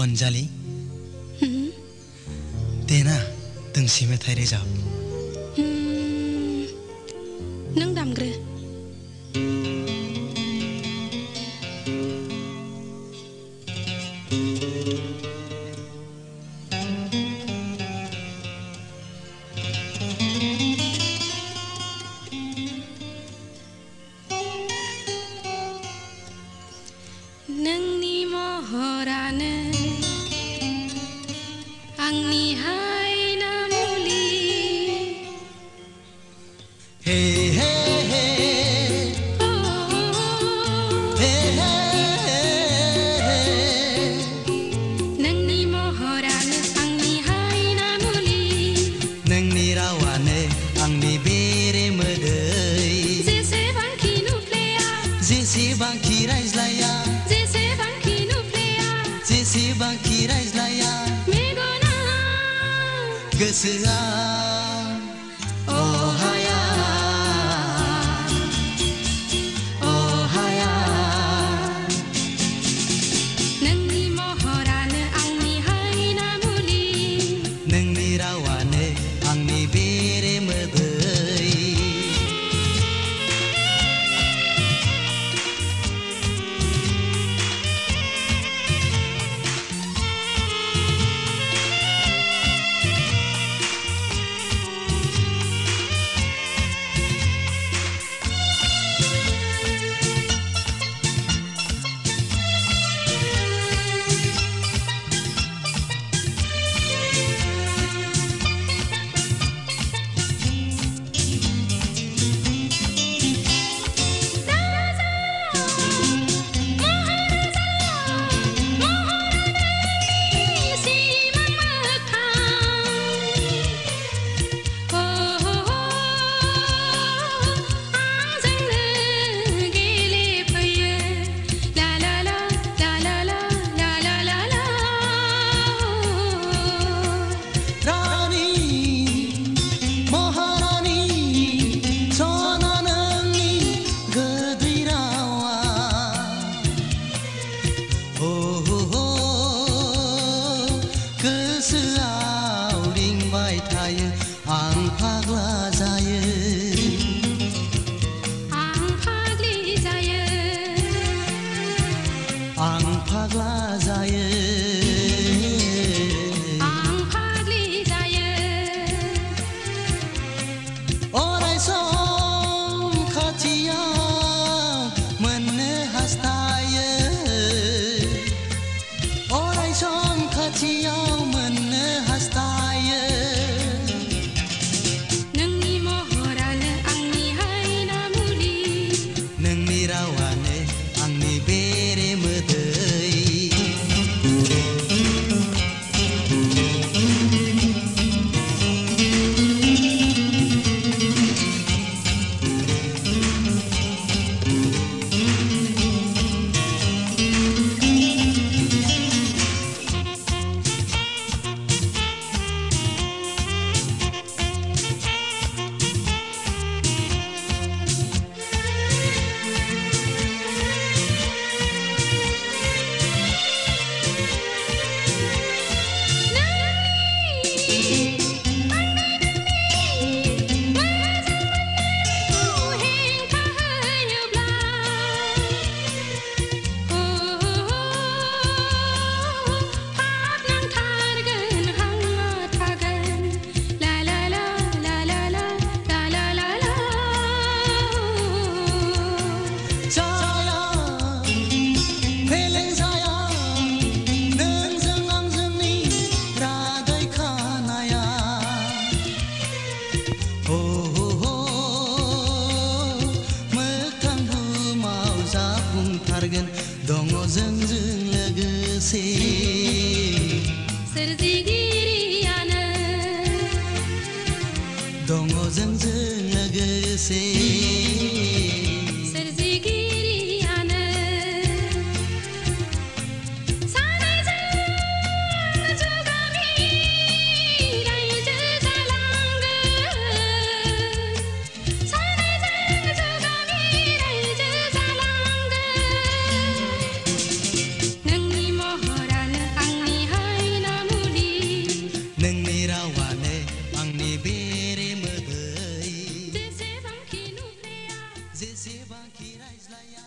अनजालि देना दोंसे मेथाइ रोजाब नों दामग्रो नोंनि महरानो आंनि हायना मुलि हे हे हे हे हे नोंनि महरानो आंनि हायना मुलि नोंनि रावानो आंनि बेरे मोदै जेसेबांखि नुफ्लेया जेसेबांखि रायज्लाया जेसेबांखि नुफ्लेया जेसेबांखि रायज्लाया मेगना गोसोआ अहाया अहाया नोंनि महरानो आंनि हायना मुलि नोंनि रावानो आंनि बेरे मोदै गोसोआव रिंबाय थायो आं फाग्ला जायो आं फाग्लि जायो आं फाग्ला जायो आं फाग्लि जायो अराय सम खाथियाव मोननो हास्थायो अराय सम खाथियाव मोननो हास्थायो नोंनि महरानो आंनि हायना मुलि नोंनि रावानो आंनि बेरे मोदै दङ जोंजों लोगोसे सोरजिगिरियानो दङ जोंजों लोगोसे सोरजिगिरियानो सानैजों जुगामि रायजो जालांगोन सानैजों जुगामि रायजो जालांगोन नोंनि महरानो आंनि जेसेबांखि रायज्लाया